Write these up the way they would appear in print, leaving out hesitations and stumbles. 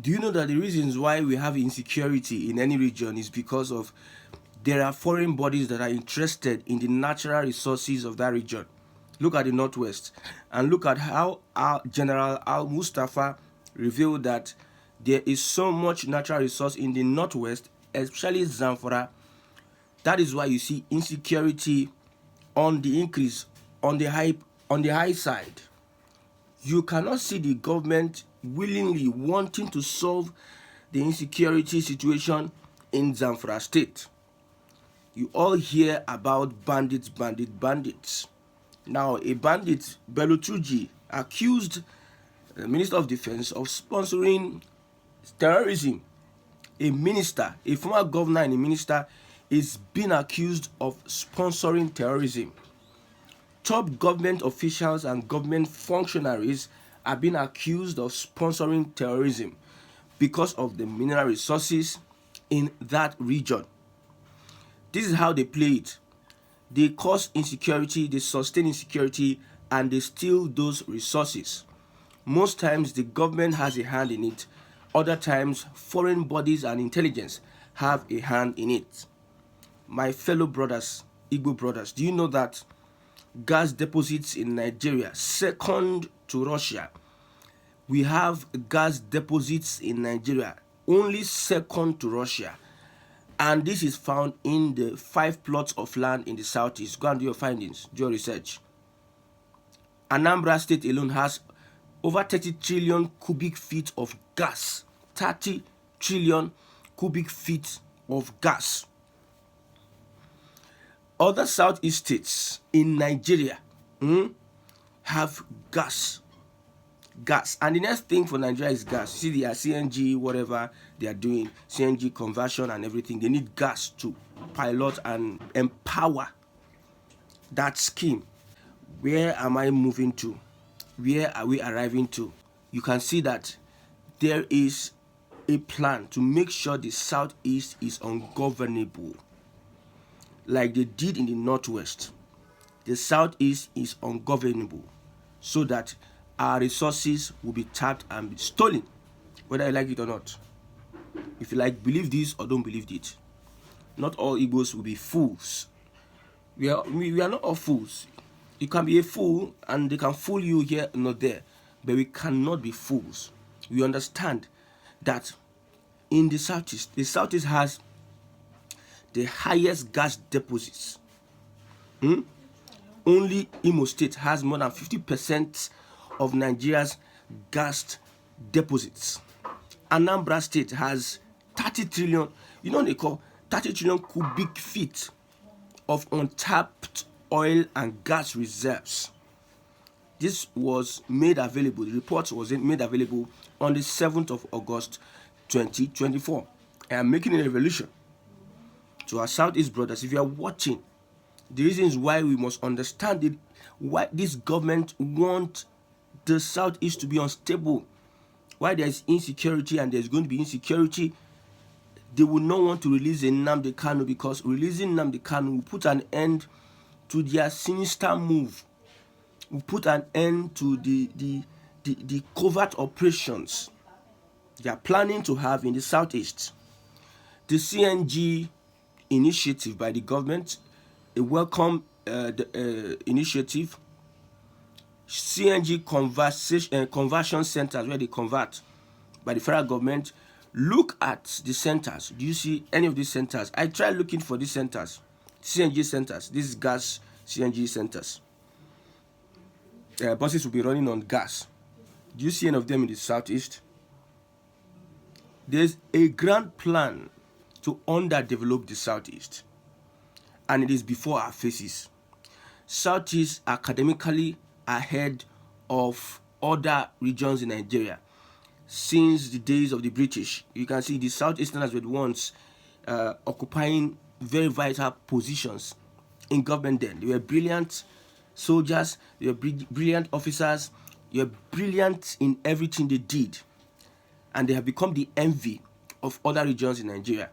Do you know that the reasons why we have insecurity in any region is because of there are foreign bodies that are interested in the natural resources of that region? Look at the Northwest and look at how our General Al Mustafa revealed that there is so much natural resource in the Northwest, especially Zamfara. That is why you see insecurity on the increase on the high side. You cannot see the government willingly wanting to solve the insecurity situation in Zamfara state. You all hear about bandits. Now, a bandit, Bello Turji, accused the Minister of Defense of sponsoring terrorism. A minister, a former governor and a minister, is being accused of sponsoring terrorism. Top government officials and government functionaries are being accused of sponsoring terrorism because of the mineral resources in that region. This is how they play it. They cause insecurity, they sustain insecurity, and they steal those resources. Most times the government has a hand in it. Other times foreign bodies and intelligence have a hand in it. My fellow brothers, Igbo brothers, do you know that gas deposits in Nigeria, second to Russia? We have gas deposits in Nigeria, only second to Russia. And this is found in the 5 plots of land in the southeast. Go and do your findings, do your research. Anambra State alone has over 30 trillion cubic feet of gas. 30 trillion cubic feet of gas. Other southeast states in Nigeria have gas. And the next thing for Nigeria is gas. See, the CNG, whatever they are doing, CNG conversion and everything, they need gas to pilot and empower that scheme. Where am I moving to? Where are we arriving to? You can see that there is a plan to make sure the southeast is ungovernable, like they did in the northwest. The southeast is ungovernable so that our resources will be tapped and be stolen, whether you like it or not. If you like, believe this or don't believe it. Not all Igbos will be fools. We are not all fools. You can be a fool and they can fool you here, not there. But we cannot be fools. We understand that in the southeast has the highest gas deposits. Only Imo State has more than 50% of Nigeria's gas deposits. Anambra State has 30 trillion, they call 30 trillion cubic feet of untapped oil and gas reserves. This was made available, the report was made available on the 7th of August 2024. I am making a revolution to our Southeast brothers. If you are watching, the reasons why we must understand it, why this government wants the Southeast to be unstable, why there is insecurity and there's going to be insecurity. They will not want to release Nnamdi Kanu because releasing Nnamdi Kanu will put an end to their sinister move, will put an end to the covert operations they are planning to have in the Southeast. The CNG initiative by the government, a welcome initiative. CNG conversion centers where they convert by the federal government. Look at the centers. Do you see any of these centers? I tried looking for these centers, CNG centers, these gas CNG centers. Buses will be running on gas. Do you see any of them in the southeast? There's a grand plan to underdevelop the southeast, and it is before our faces. Southeast academically ahead of other regions in Nigeria. Since the days of the British, you can see the Southeasterners were the ones occupying very vital positions in government then. They were brilliant soldiers, they were brilliant officers, they were brilliant in everything they did. And they have become the envy of other regions in Nigeria.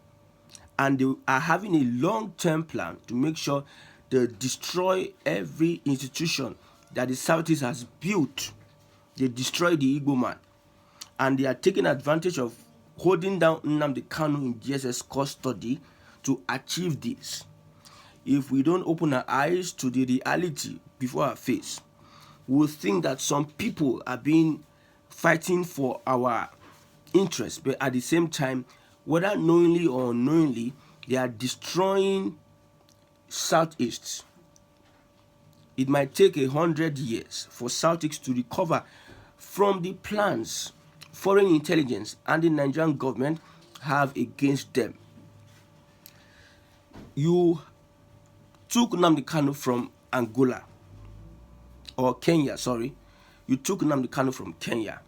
And they are having a long-term plan to make sure they destroy every institution that the Southeast has built. They destroy the Igbo man. and they are taking advantage of holding down Nnamdi Kanu in DSS custody to achieve this. If we don't open our eyes to the reality before our face, we'll think that some people are being fighting for our interests, but at the same time, whether knowingly or unknowingly, they are destroying Southeast. It might take 100 years for Southeast to recover from the plans foreign intelligence and the Nigerian government have against them. You took Nnamdi Kanu from Angola, or Kenya, sorry. You took Nnamdi Kanu from Kenya.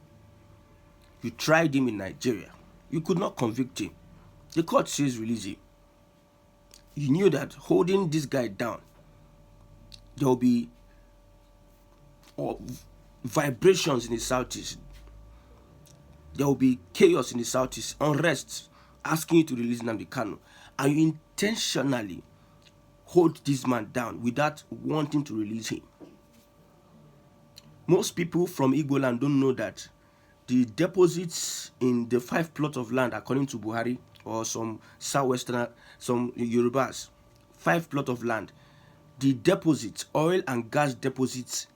You tried him in Nigeria. You could not convict him. The court says release him. You knew that holding this guy down, there will be vibrations in the Southeast. There will be chaos in the Southeast, unrest, asking you to release Nnamdi Kanu. And you intentionally hold this man down without wanting to release him. Most people from Igbo land don't know that the deposits in the 5 plots of land, according to Buhari or some southwestern, some Yorubas, 5 plots of land, the deposits, oil and gas deposits,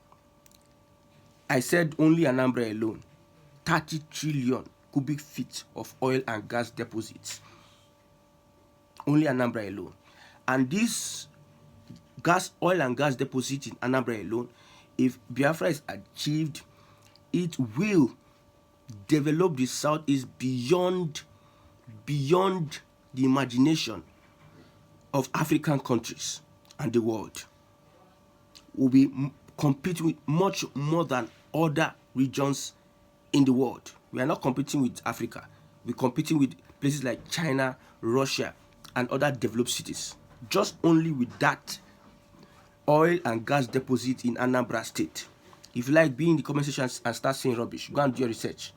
I said only Anambra alone, 30 trillion cubic feet of oil and gas deposits. Only Anambra alone. And this oil and gas deposit in Anambra alone, if Biafra is achieved, it will develop the Southeast beyond the imagination of African countries and the world. Will be competing with much more than other regions in the world. We are not competing with Africa. We're competing with places like China, Russia, and other developed cities. Just only with that oil and gas deposit in Anambra State. If you like, be in the comment section and start saying rubbish, go and do your research.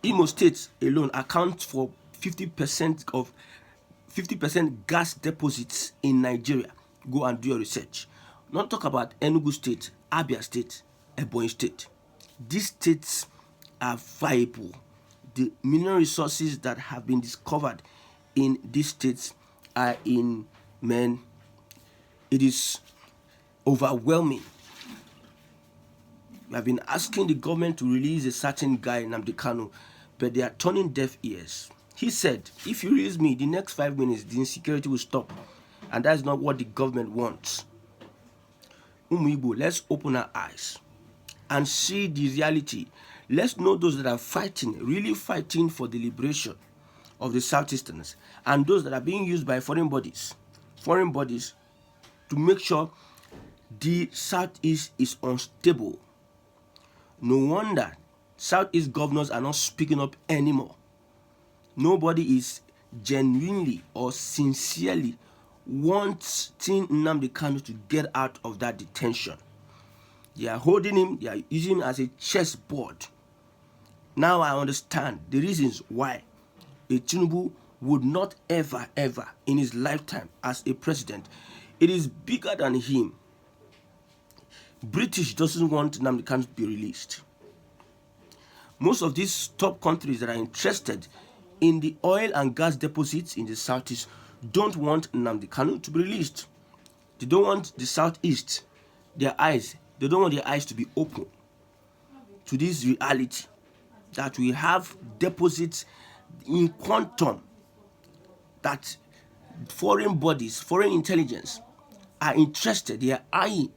Imo State alone accounts for 50% gas deposits in Nigeria. Go and do your research. Not talk about Enugu State, Abia State, Ebonyi State. These states are viable. The mineral resources that have been discovered in these states are it is overwhelming. We have been asking the government to release a certain guy, Nnamdi Kanu, but they are turning deaf ears. He said, if you release me, the next 5 minutes, the insecurity will stop. And that's not what the government wants. Umuibo, let's open our eyes and see the reality. Let's know those that are fighting, really fighting for the liberation of the Southeasterners, and those that are being used by foreign bodies to make sure the Southeast is unstable. No wonder Southeast governors are not speaking up anymore. Nobody is genuinely or sincerely wanting Nnamdi Kanu to get out of that detention. They are holding him, they are using him as a chessboard. Now I understand the reasons why a Tinubu would not ever in his lifetime as a president. It is bigger than him. British doesn't want Nnamdi Kanu to be released. Most of these top countries that are interested in the oil and gas deposits in the Southeast don't want Nnamdi Kanu to be released. They don't want the Southeast, they don't want their eyes to be open to this reality that we have deposits in quantum that foreign bodies, foreign intelligence are interested, they are eyeing.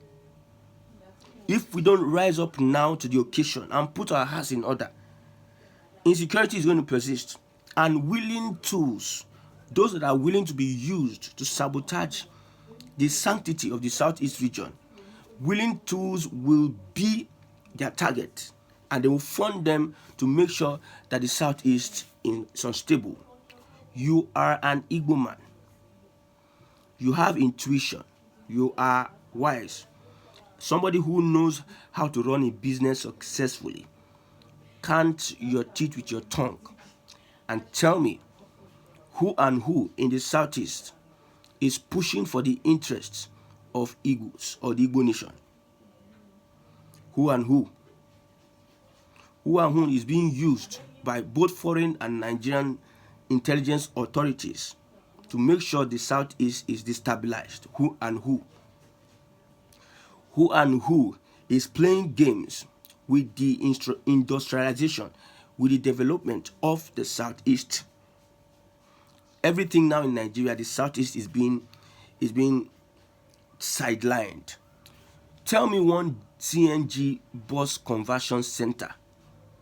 If we don't rise up now to the occasion and put our house in order, insecurity is going to persist. And willing tools, those that are willing to be used to sabotage the sanctity of the Southeast region, willing tools will be their target, and they will fund them to make sure that the Southeast is unstable. You are an Igbo man. You have intuition. You are wise. Somebody who knows how to run a business successfully. Count your teeth with your tongue and tell me who and who in the Southeast is pushing for the interests of Igbos or the Igbo nation. Who and who? who and who is being used by both foreign and Nigerian intelligence authorities to make sure the Southeast is destabilized. Who and who? Who and who is playing games with the industrialization, with the development of the Southeast? Everything now in Nigeria, the Southeast is being sidelined. Tell me one CNG bus conversion center,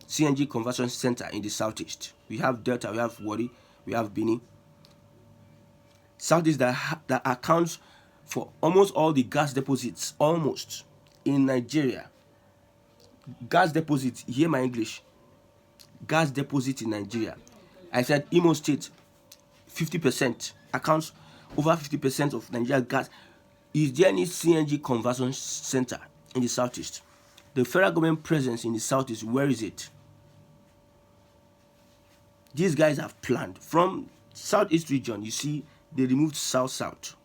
CNG conversion center in the Southeast. We have Delta, we have Warri, we have Benin. Southeast that accounts for almost all the gas deposits, almost, in Nigeria. Gas deposits, hear my English. Gas deposit in Nigeria. I said Imo State, 50% accounts over 50% of Nigeria gas. Is there any CNG conversion center in the Southeast? The federal government presence in the Southeast, where is it? These guys have planned. From Southeast region, you see, they removed South-South.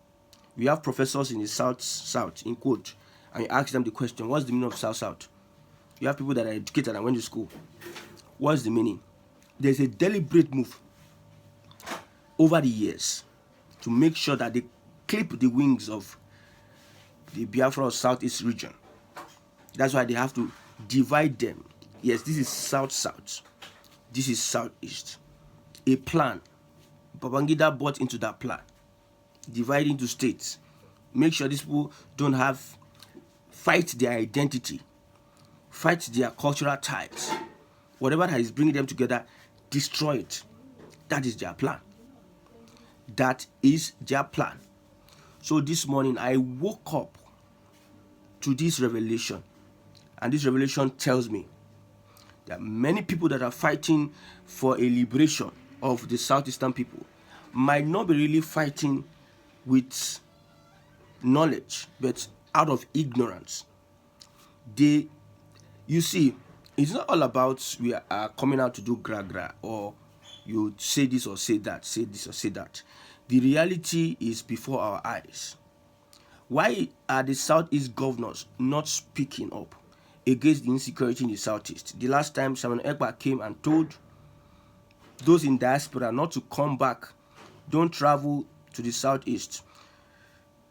We have professors in the South, in quote, and you ask them the question, what's the meaning of South-South? You have people that are educated and went to school. What's the meaning? There's a deliberate move over the years to make sure that they clip the wings of the Biafra Southeast region. That's why they have to divide them. Yes, this is South-South. This is Southeast. A plan. Babangida bought into that plan. Divide into states. Make sure these people don't fight their identity. Fight their cultural ties. Whatever that is bringing them together, destroy it. That is their plan. That is their plan. So this morning I woke up to this revelation. And this revelation tells me that many people that are fighting for a liberation of the Southeastern people might not be really fighting with knowledge, but out of ignorance. You see, it's not all about we are coming out to do gra or you say this or say that, say this or say that. The reality is before our eyes. Why are the Southeast governors not speaking up against the insecurity in the Southeast? The last time Simon Ekpa came and told those in diaspora not to come back, don't travel to the Southeast.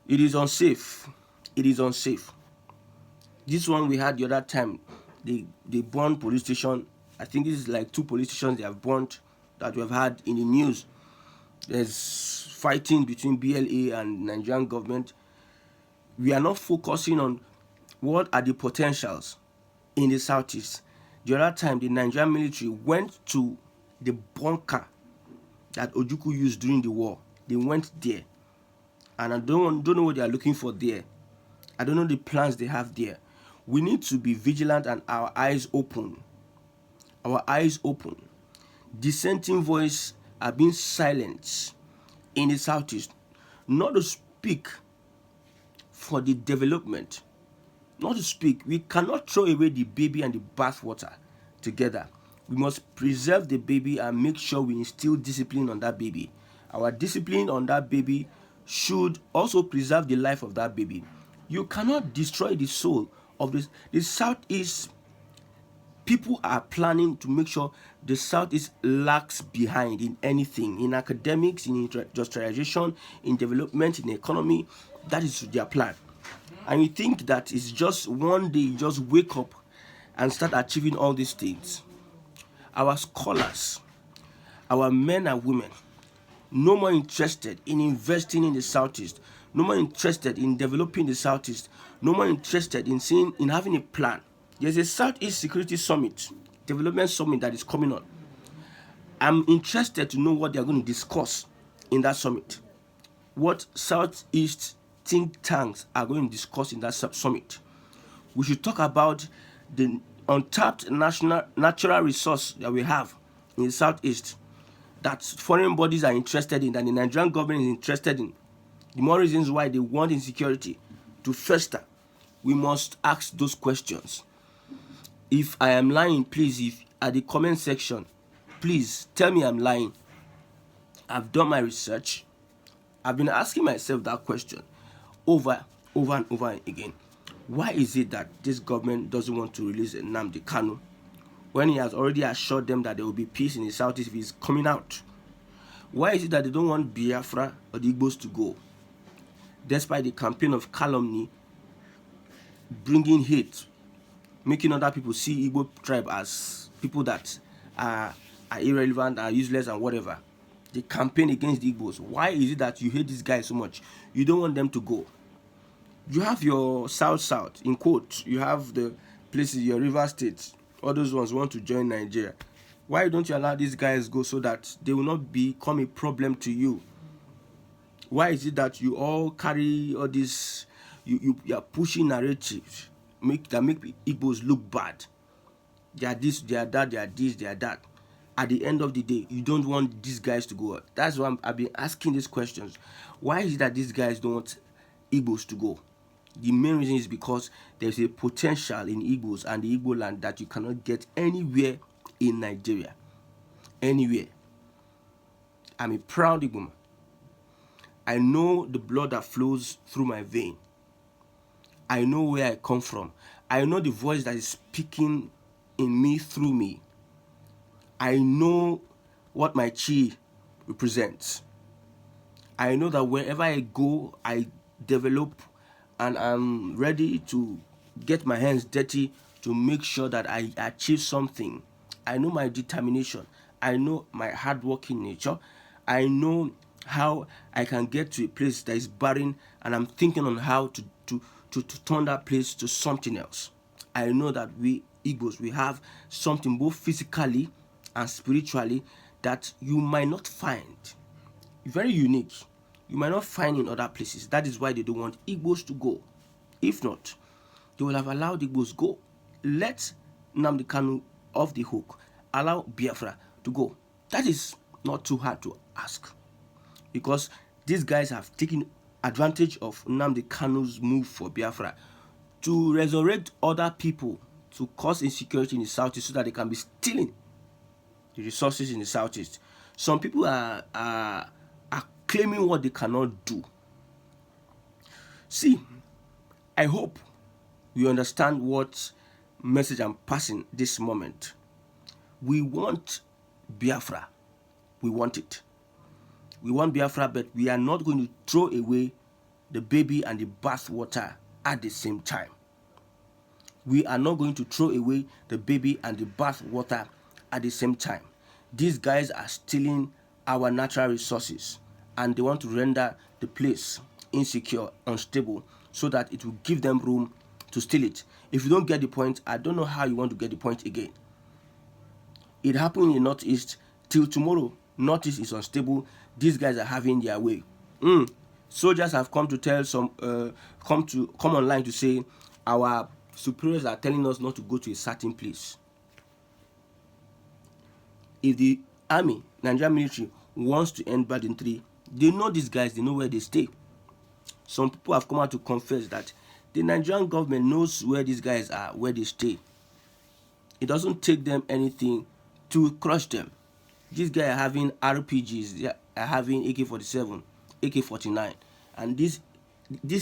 It is unsafe. It is unsafe. This one we had the other time, they burned police station. I think this is like 2 police stations they have burned that we have had in the news. There's fighting between BLA and Nigerian government. We are not focusing on what are the potentials in the Southeast. The other time, the Nigerian military went to the bunker that Ojukwu used during the war. They went there. And I don't know what they are looking for there. I don't know the plans they have there. We need to be vigilant and our eyes open. Our eyes open. Dissenting voices are being silenced in the Southeast. Not to speak for the development. Not to speak. We cannot throw away the baby and the bathwater together. We must preserve the baby and make sure we instill discipline on that baby. Our discipline on that baby should also preserve the life of that baby. You cannot destroy the soul of the Southeast. People are planning to make sure the Southeast lags behind in anything, in academics, in industrialization, in development, in economy. That is their plan. And you think that it's just one day you just wake up and start achieving all these things. Our scholars, our men and women, no more interested in investing in the Southeast, no more interested in developing the Southeast, no more interested in having a plan. There's a Southeast Security Summit, Development Summit that is coming on. I'm interested to know what they're going to discuss in that summit. What Southeast think tanks are going to discuss in that summit. We should talk about the untapped natural resource that we have in the Southeast that foreign bodies are interested in, that the Nigerian government is interested in. The more reasons why they want insecurity to fester. We must ask those questions. If I am lying, please, if at the comment section, please tell me I'm lying. I've done my research. I've been asking myself that question over and over again. Why is it that this government doesn't want to release Nnamdi Kanu? when he has already assured them that there will be peace in the southeast if he's coming out? Why is it that they don't want Biafra or the Igbos to go? Despite the campaign of calumny, bringing hate, making other people see Igbo tribe as people that are irrelevant, are useless and whatever. The campaign against the Igbos. Why is it that you hate these guys so much? You don't want them to go. You have your South, in quotes. You have the places, your river states. All those ones want to join Nigeria. Why don't you allow these guys go so that they will not become a problem to you? Why is it that you all carry all this, you are pushing narratives that make Igbos look bad? They are this, they are that, they are this, they are that. At the end of the day, you don't want these guys to go. That's why I've been asking these questions. Why is it that these guys don't want Igbos to go? The main reason is because there's a potential in Igbos and the Igbo land that you cannot get anywhere in Nigeria. Anywhere. I'm a proud Igbo man. I know the blood that flows through my vein. I know where I come from. I know the voice that is speaking in me through me. I know what my chi represents. I know that wherever I go, I develop and I'm ready to get my hands dirty to make sure that I achieve something. I know my determination. I know my hardworking nature. I know how I can get to a place that is barren, and I'm thinking on how to turn that place to something else. I know that we Igbos, we have something both physically and spiritually that you might not find. Very unique. You might not find in other places. That is why they don't want Igbos to go. If not, they will have allowed Igbos go. Let Nnamdi Kanu off the hook. Allow Biafra to go. That is not too hard to ask. Because these guys have taken advantage of Nnamdi Kanu's move for Biafra to resurrect other people, to cause insecurity in the southeast so that they can be stealing the resources in the southeast. Some people are claiming what they cannot do. See, I hope you understand what message I'm passing this moment. We want Biafra. We want it. We want Biafra, but we are not going to throw away the baby and the bath water at the same time. We are not going to throw away the baby and the bath water at the same time. These guys are stealing our natural resources and they want to render the place insecure, unstable, so that it will give them room to steal it. If you don't get the point, I don't know how you want to get the point again. It happened in the Northeast till tomorrow. Northeast is unstable. These guys are having their way. Soldiers have come to tell come online to say our superiors are telling us not to go to a certain place. If the army, Nigerian military, wants to end banditry, they know these guys, they know where they stay. Some people have come out to confess that the Nigerian government knows where these guys are, where they stay. It doesn't take them anything to crush them. These guys are having RPGs, they are having AK-47, AK-49, and these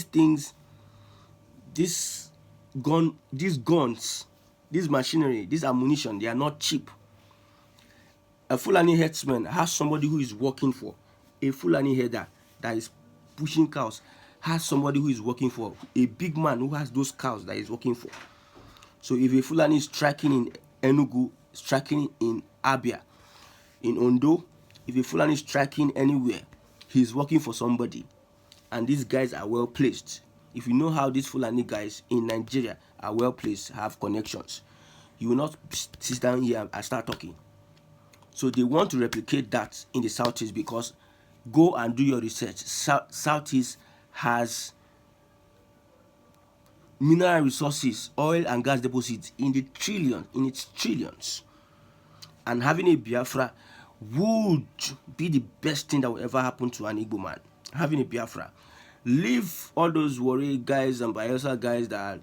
things, these guns, this machinery, this ammunition, they are not cheap. A Fulani herdsman has somebody who is working for. A Fulani herder that is pushing cows has somebody who is working for. A big man who has those cows that is working for. So if a Fulani is striking in Enugu, striking in Abia, in Ondo, if a Fulani is striking anywhere, he's working for somebody. And these guys are well placed. If you know how these Fulani guys in Nigeria are well placed, have connections, you will not sit down here and start talking. So they want to replicate that in the Southeast, because go and do your research. Southeast has mineral resources, oil and gas deposits in its trillions. And having a Biafra would be the best thing that will ever happen to an Igbo man. Having a Biafra. Leave all those worry guys and Bayelsa guys that are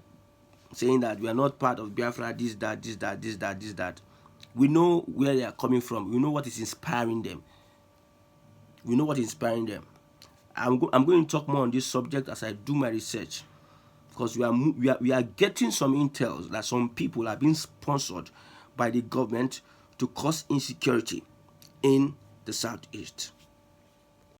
saying that we are not part of Biafra, this, that. We know where they are coming from. We know what is inspiring them. I'm going to talk more on this subject as I do my research, because we are getting some intels that some people are being sponsored by the government to cause insecurity in the southeast.